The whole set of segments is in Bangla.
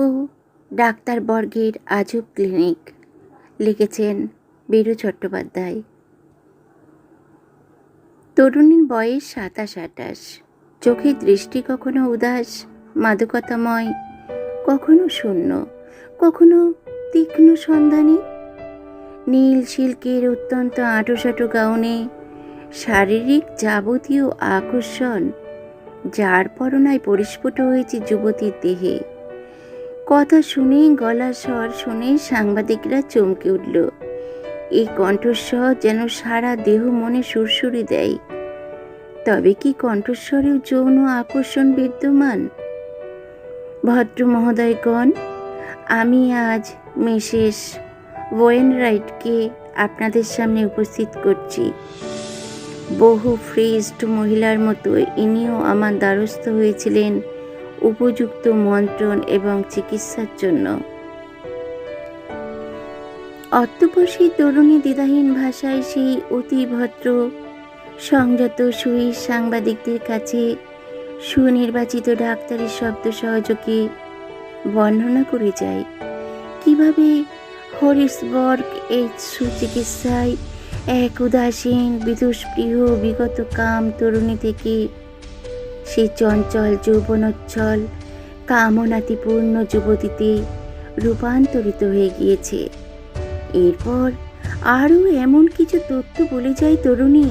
গল্প ডাক্তারবর্গের আজব ক্লিনিক। লিখেছেন বীরু চট্টোপাধ্যায়। তরুণীর বয়স 27-28। চোখের দৃষ্টি কখনো উদাস মাদকতাময়, কখনো শূন্য, কখনো তীক্ষ্ণ সন্ধানী। নীল সিল্কের অত্যন্ত আঁটোসাঁটো গাউনে শারীরিক যাবতীয় আকর্ষণ যার পরনায় পরিস্ফুট হয়েছে যুবতীর দেহে। কথা শুনে, গলার স্বর শুনে সাংবাদিকরা চমকে উঠল। এই কণ্ঠস্বর যেন সারা দেহ মনে সুরসুরি দেয়। তবে কি কণ্ঠস্বরেও যৌন আকর্ষণ বিদ্যমান? ভদ্র মহোদয়গণ, আমি আজ মিসেস ওয়েনরাইটকে আপনাদের সামনে উপস্থিত করছি। বহু ফ্রিজড মহিলার মতো ইনিও আমার দ্বারস্থ হয়েছিলেন উপযুক্ত মন্ত্রণ এবং চিকিৎসার জন্য। অতঃপর সেই তরুণী দ্বিধাহীন ভাষায় সেই অতি ভদ্র সংযত সুইস সাংবাদিকদের কাছে সুনির্বাচিত ডাক্তারের শব্দ সহযোগে বর্ণনা করে যায় কিভাবে হরিসবর্গ এই সুচিকিৎসায় এক উদাসীন বিদুষপ্রিয় বিগত কাম তরুণী থেকে সে চঞ্চল যৌবনোচ্ছল কামনাতিপূর্ণ যুবতীতে রূপান্তরিত হয়ে গিয়েছে। এরপর আরও এমন কিছু তথ্য বলে যায় তরুণী,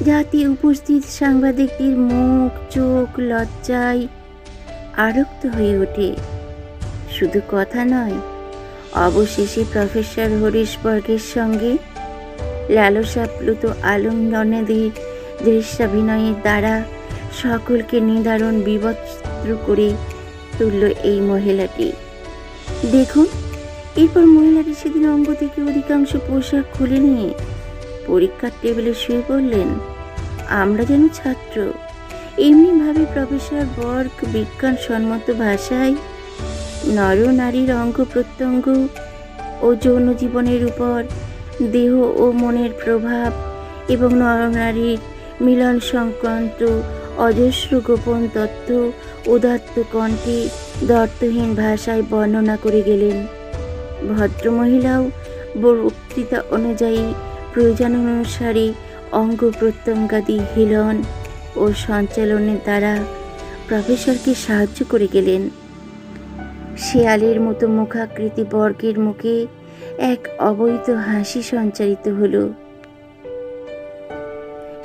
যাতে উপস্থিত সাংবাদিকদের মুখ চোখ লজ্জায় আরক্ত হয়ে ওঠে। শুধু কথা নয়, অবশেষে প্রফেসর হরিসবর্গের সঙ্গে লালসাপ্লুত আলিঙ্গনাদির দৃশ্যাভিনয়ের দ্বারা সকলকে নিদারুণ বিবস্ত্র করে তুলল এই মহিলাটি। দেখুন, এরপর মহিলাটি সেদিন অঙ্গ থেকে অধিকাংশ পোশাক খুলে নিয়ে পরীক্ষার টেবিলে শুয়ে পড়লেন। আমরা যেন ছাত্র। এমনিভাবে প্রফেসর বর্গ বিজ্ঞানসম্মত ভাষায় নরনারীর অঙ্গ প্রত্যঙ্গ ও যৌন জীবনের উপর দেহ ও মনের প্রভাব এবং নরনারীর মিলন সংক্রান্ত অজস্র গোপন তথ্য উদাত্ত কণ্ঠে দর্থহীন ভাষায় বর্ণনা করে গেলেন। ভদ্রমহিলাও বক্তৃতা অনুযায়ী প্রয়োজন অনুসারে অঙ্গ প্রত্যঙ্গাদি হিলন ও সঞ্চালনের দ্বারা প্রফেসরকে সাহায্য করে গেলেন। শেয়ালের মতো মুখাকৃতি বর্গের মুখে এক অবৈধ হাসি সঞ্চারিত হলো।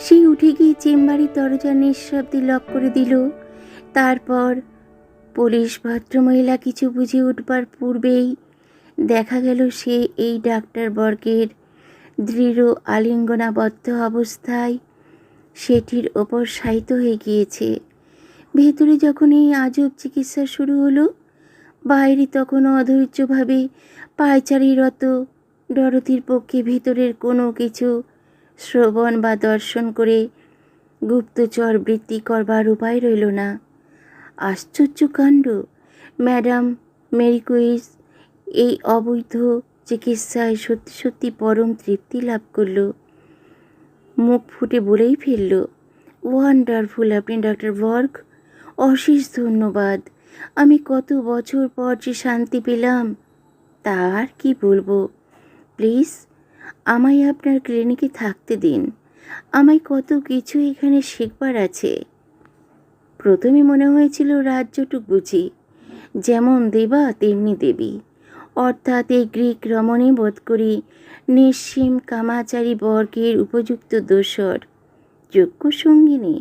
সে উঠে গিয়ে চেম্বারের দরজা নিঃশব্দে লক করে দিল। তারপর পুলিশ ভদ্রমহিলা কিছু বুঝে উঠবার পূর্বেই দেখা গেল সে এই ডাক্তারবর্গের দৃঢ় আলিঙ্গনাবদ্ধ অবস্থায় সেটির ওপর শায়িত হয়ে গিয়েছে। ভেতরে যখন এই আজব চিকিৎসা শুরু হলো, বাইরে তখন অধৈর্যভাবে পায়চারিরত ডরথির পক্ষে ভেতরের কোনো কিছু শ্রবণ বা দর্শন করে গুপ্তচর বৃত্তি করবার উপায় রইল না। আশ্চর্য কাণ্ড! ম্যাডাম মেরিকুইজ এই অবৈধ চিকিৎসায় সত্যি সত্যি পরম তৃপ্তি লাভ করল। মুখ ফুটে বলেই ফেলল, ওয়ান্ডারফুল আপনি ডক্টর বর্গ, অশেষ ধন্যবাদ। আমি কত বছর পর যে শান্তি পেলাম তার কি বলবো। প্লিজ আমায় আপনার ক্লিনিকে থাকতে দিন। আমায় কত কিছু এখানে শেখবার আছে। প্রথমে মনে হয়েছিল রাজ্যটুক বুঝি, যেমন দেবা তেমনি দেবী, অর্থাৎ এই গ্রিক রমণী বোধ করি নিঃসীম কামাচারী বর্গের উপযুক্ত দোসর, যোগ্য সঙ্গিনী।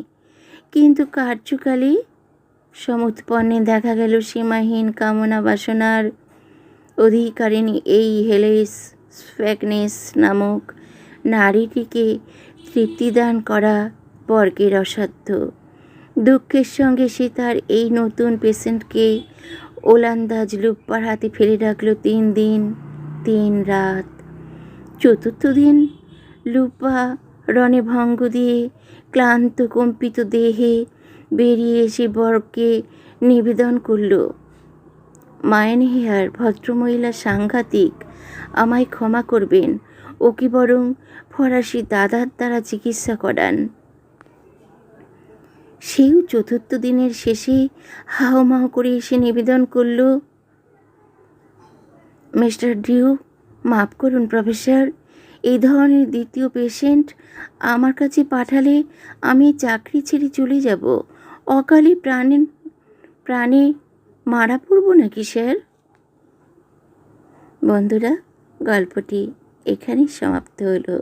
কিন্তু কার্যকালে সমুৎপন্নে দেখা গেল সীমাহীন কামনা বাসনার অধিকারিণী এই হেলেস স্ফ্যাগনেস নামক নারীটিকে তৃপ্তিদান করা বর্গের অসাধ্য। দুঃখের সঙ্গে সে তার এই নতুন পেশেন্টকে ওলান্দাজ লুপ্পার হাতে ফেলে রাখল 3 দিন 3 রাত। চতুর্থ দিন লুপ্পা রণে ভঙ্গ দিয়ে ক্লান্ত কম্পিত দেহে বেরিয়ে এসে বর্গকে নিবেদন করল, মায়েন হেয়ার ভদ্রমহিলা সাংঘাতিক, আমায় ক্ষমা করবেন, ওকে বরং ফরাসি দাদার দ্বারা চিকিৎসা করান। সেও চতুর্থ দিনের শেষে হাওমাও করে এসে নিবেদন করল, মিস্টার ডিউ, মাফ করুন প্রফেসর, এই ধরনের দ্বিতীয় পেশেন্ট আমার কাছে পাঠালে আমি চাকরি ছেড়ে চলে যাব। অকালে প্রাণে মারা পড়ব নাকি স্যার? বন্ধুরা, গল্পটি এখানেই সমাপ্ত হলো।